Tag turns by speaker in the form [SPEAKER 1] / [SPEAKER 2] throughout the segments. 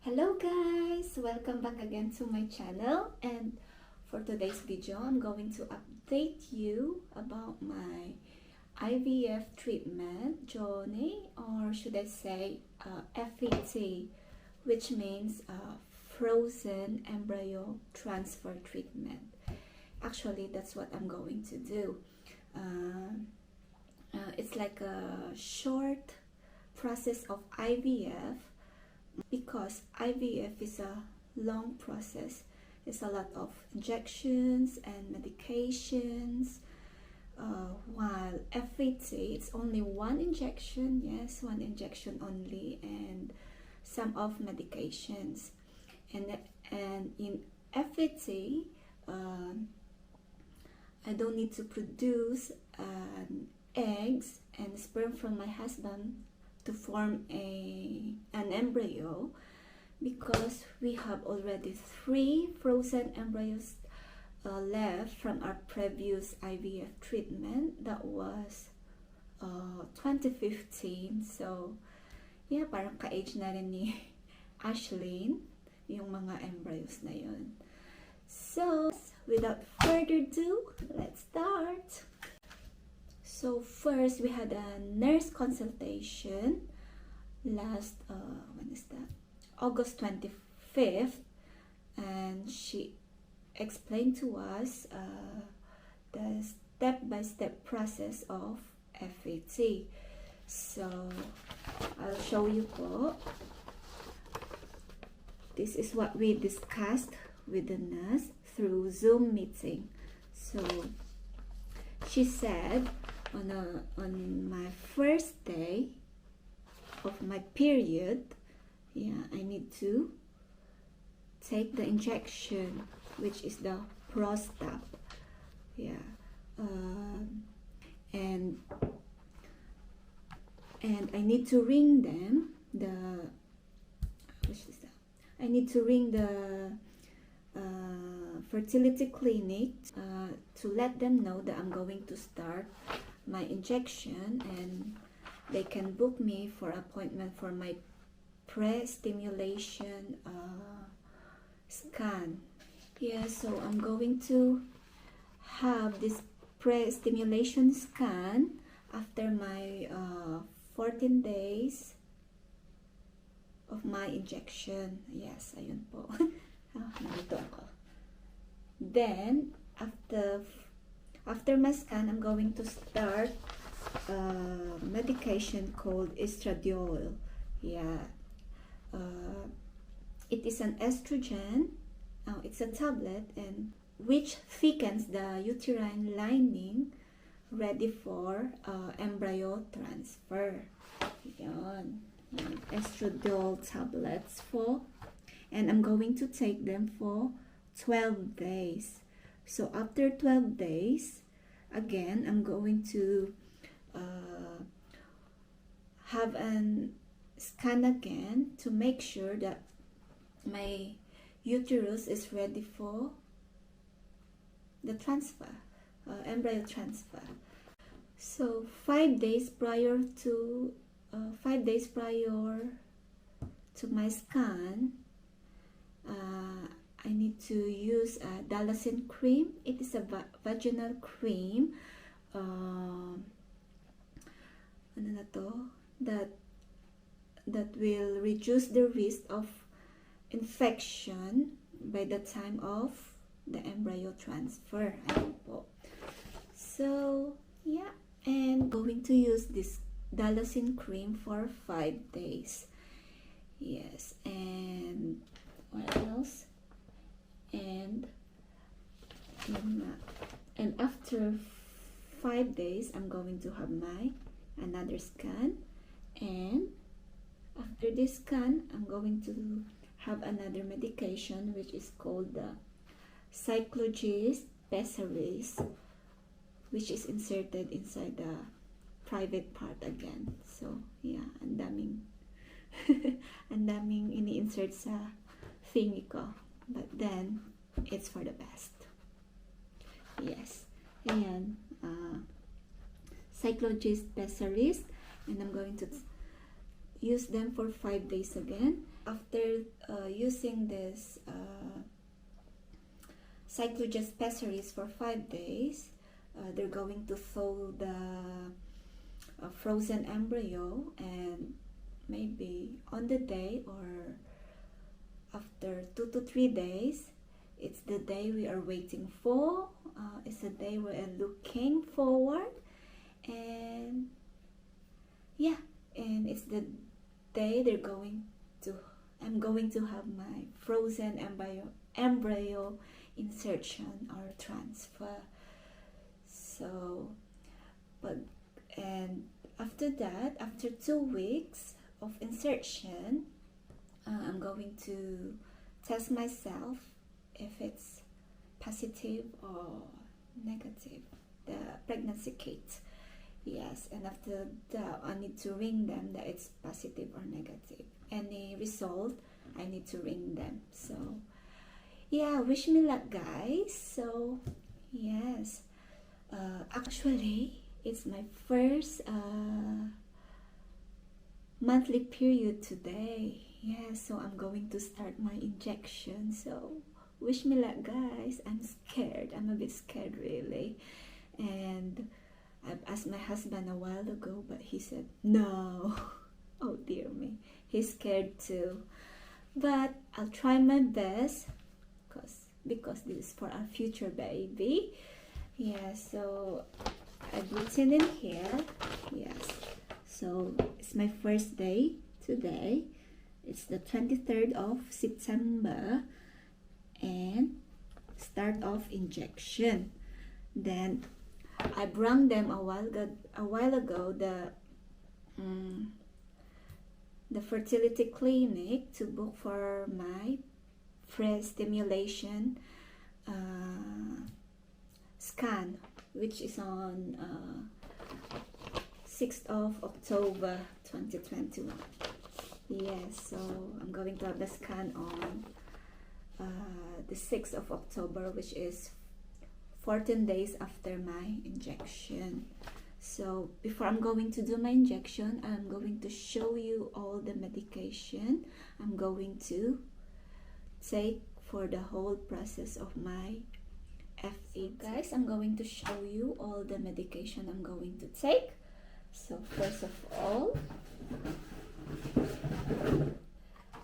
[SPEAKER 1] Hello guys! Welcome back again to my channel, and for today's video I'm going to update you about my IVF treatment journey, or should I say FET, which means frozen embryo transfer treatment. Actually, that's what I'm going to do. It's like a short process of IVF, because IVF is a long process. It's a lot of injections and medications, while FET, it's only one injection, yes, one injection only, and some of medications. And in FET, I don't need to produce eggs and sperm from my husband to form an embryo, because we have already 3 frozen embryos left from our previous IVF treatment. That was 2015. So yeah, parang ka-age na rin ni Ashlyn yung mga embryos na yun. So without further ado, let's start. So first, we had a nurse consultation last, when is that? August 25th, and she explained to us the step-by-step process of FET. So I'll show you po. This is what we discussed with the nurse through Zoom meeting. So she said, on my first day of my period, yeah, I need to take the injection, which is the prostab, yeah, and I need to ring them, I need to ring the fertility clinic to let them know that I'm going to start my injection, and they can book me for appointment for my pre-stimulation scan. Yeah, so I'm going to have this pre-stimulation scan after my 14 days of my injection. Yes, ayun po. Nandito ako. Then after my scan, I'm going to start medication called estradiol. Yeah, it is an estrogen. It's a tablet, and which thickens the uterine lining, ready for embryo transfer. Yan, estradiol tablets for, and I'm going to take them for 12 days. So after 12 days, again, I'm going to have an scan again to make sure that my uterus is ready for the transfer, embryo transfer. So 5 days prior to my scan, I need to use a Dalacin cream. It is a vaginal cream. Ano na to? That will reduce the risk of infection by the time of the embryo transfer. So yeah, and going to use this Dalacin cream for 5 days. Yes, and what else? And after 5 days, I'm going to have another scan, and after this scan, I'm going to have another medication, which is called the Cyclogist Pessaries, which is inserted inside the private part again. So yeah, ang daming ini-insert sa thingy ko, but then it's for the best. Yes, ayan, Cyclogist Pessaries, and I'm going to use them for 5 days again. After using this cyclogest pessaries for 5 days, they're going to thaw the frozen embryo, and maybe on the day or after 2 to 3 days, it's the day we are waiting for. It's the day we are looking forward, and yeah, and it's the day I'm going to have my frozen embryo insertion or transfer. So, and after that, after 2 weeks of insertion, I'm going to test myself if it's positive or negative, the pregnancy kit. Yes, and after that, I need to ring them that it's positive or negative. Any result, I need to ring them. So, yeah, wish me luck, guys. So, yes, actually, it's my first monthly period today. Yeah, so I'm going to start my injection. So, wish me luck, guys. I'm scared. I'm a bit scared, really. And I've asked my husband a while ago, but he said no. Oh dear me, he's scared too. But I'll try my best, because this is for our future baby. Yeah, so I've written in here. Yes, so it's my first day today. It's the 23rd of September, and start of injection. Then I brought them a while ago the fertility clinic to book for my breast stimulation scan, which is on 6th of October 2021. Yes, so I'm going to have the scan on the 6th of October, which is 14 days after my injection. So before I'm going to do my injection, I'm going to show you all the medication I'm going to take for the whole process of my FE. Guys, I'm going to show you all the medication I'm going to take. So first of all,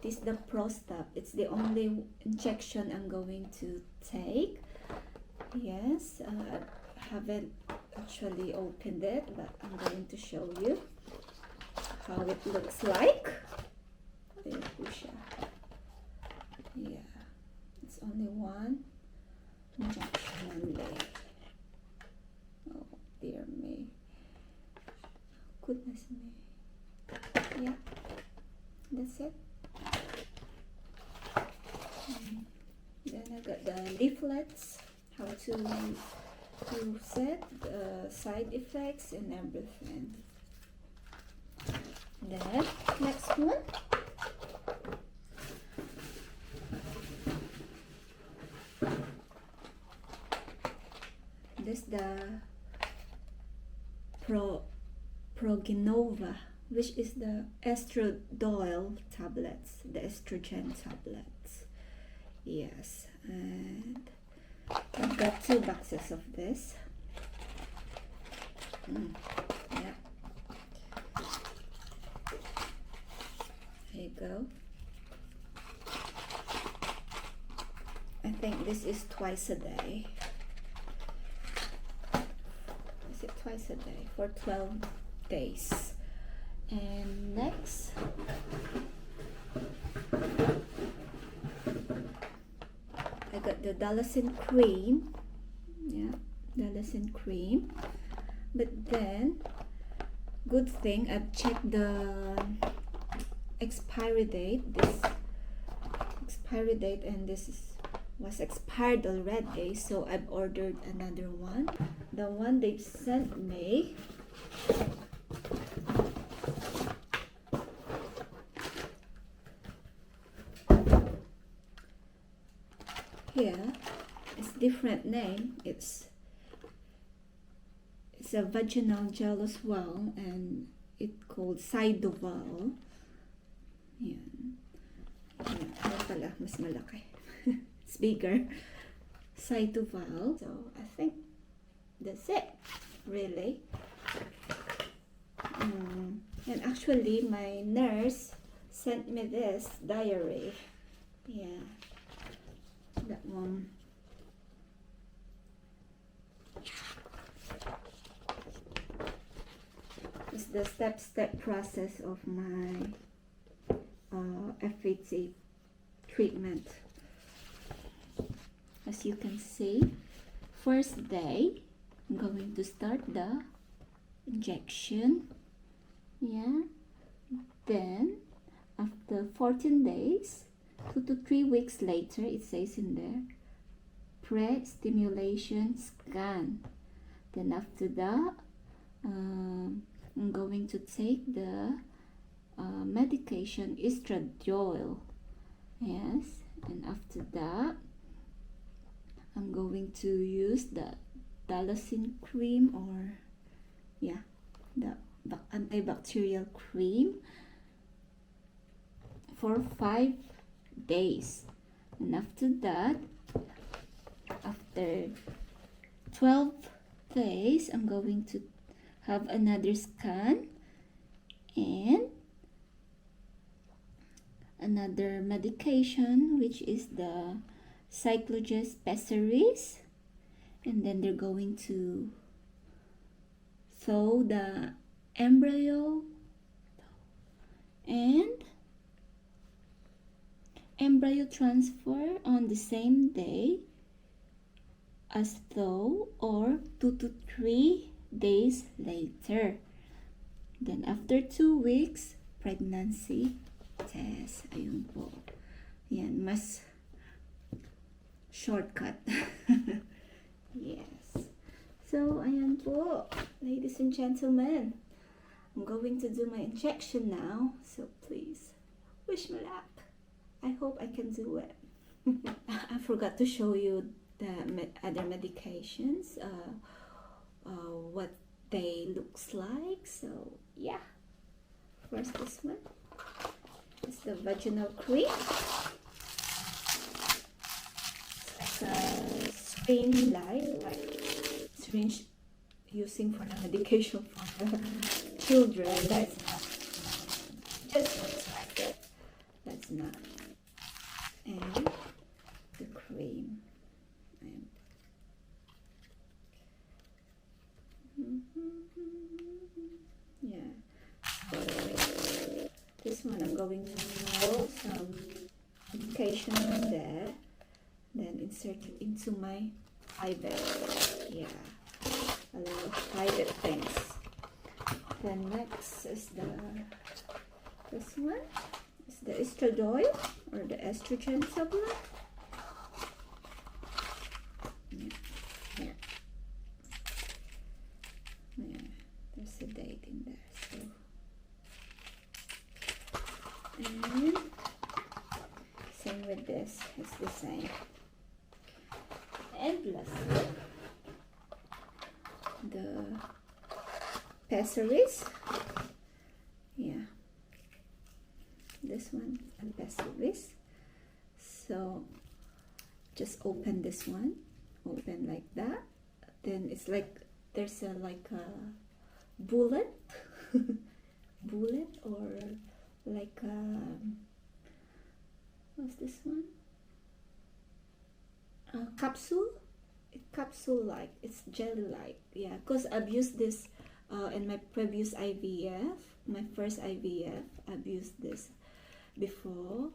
[SPEAKER 1] this is the Prostap. It's the only injection I'm going to take. Yes, I haven't actually opened it, but I'm going to show you how it looks like. Yeah, it's only one injection only. Oh dear me, goodness me. Yeah, that's it. Then I got the leaflets, how to set the side effects and everything. Then next one, this the Progenova, which is the estradiol tablets, the estrogen tablets. Yes, and I've got 2 boxes of this. Yeah. There you go. I think this is twice a day. Is it twice a day for 12 days? And next, I got the Dalacin cream. Yeah, Dalacin cream. But then, good thing I've checked the expiry date. This expiry date, and was expired already, so I've ordered another one. The one they've sent me here, it's different name. It's a vaginal gel as well, and it's called Sidoval. mas malaki. It's bigger. Side 2 vial. So I think that's it, really. And actually, my nurse sent me this diary. Yeah, that one. It's the step-step process of my FAT treatment. As you can see, first day, I'm going to start the injection. Yeah. Then, after 14 days, 2 to 3 weeks later, it says in there, pre-stimulation scan. Then after that, I'm going to take the medication estradiol. Yes. And after that, I'm going to use the Dalacin cream, or yeah, the antibacterial cream for 5 days. And after that, after 12 days, I'm going to have another scan and another medication, which is the Cyclogest pessaries, and then they're going to thaw the embryo and embryo transfer on the same day as thaw, or 2 to 3 days later. Then after 2 weeks, pregnancy test. Ayun po. Yan, mas shortcut. Yes. So, ayan po, ladies and gentlemen. I'm going to do my injection now. So please, wish me luck. I hope I can do it. I forgot to show you the other medications, what they looks like. So yeah, first this one is the vaginal cream. It's like a syringe like syringe using for the medication for the children. That's not, just looks like it. That's not. And the cream. Yeah. So this one I'm going to pour some medication in there, then insert it into my private. Yeah, a lot of private things. Then next is this one is the estradiol, or the estrogen supplement. Yeah, there's a date in there. So, and same with this, it's the same. And lastly, the pessaries. Yeah, this one and pessaries. So just open this one, open like that. Then it's like there's a like a bullet, bullet, or like a, what's this one? A capsule. Capsule like, it's jelly like. Yeah, because I've used this in my previous IVF, my first IVF. I've used this before,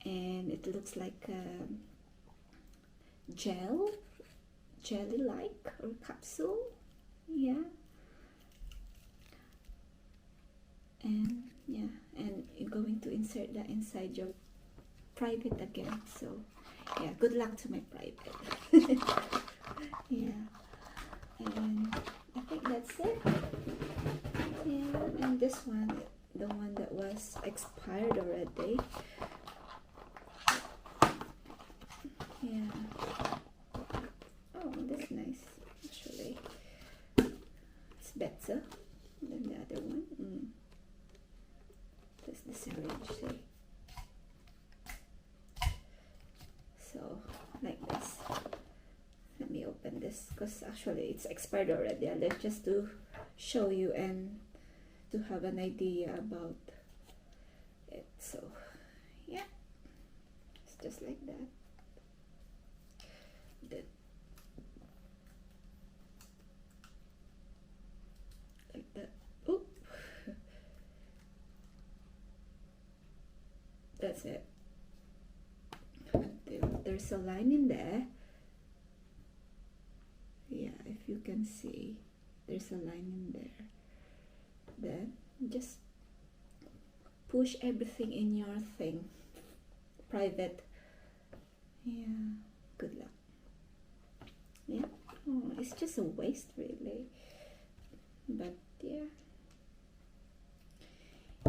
[SPEAKER 1] and it looks like jelly like, or capsule. Yeah. And yeah, and you're going to insert that inside your private again. So yeah, good luck to my private. Yeah, and I think that's it. Yeah, and this one, the one that was expired already. Yeah. Oh, that's nice, actually. It's better than the other one. That's the syringe, see? because actually it's expired already, and that's just to show you and to have an idea about it. So yeah, it's just like that. Then like that. Oop. That's it. There's a line in there. Yeah, if you can see, there's a line in there. Then just push everything in your thing. Private. Yeah, good luck. Yeah, oh, it's just a waste really. But yeah.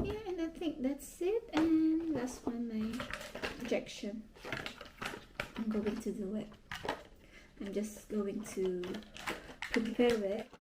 [SPEAKER 1] Yeah, and I think that's it. And last one, my injection. I'm going to do it. I'm just going to prepare it.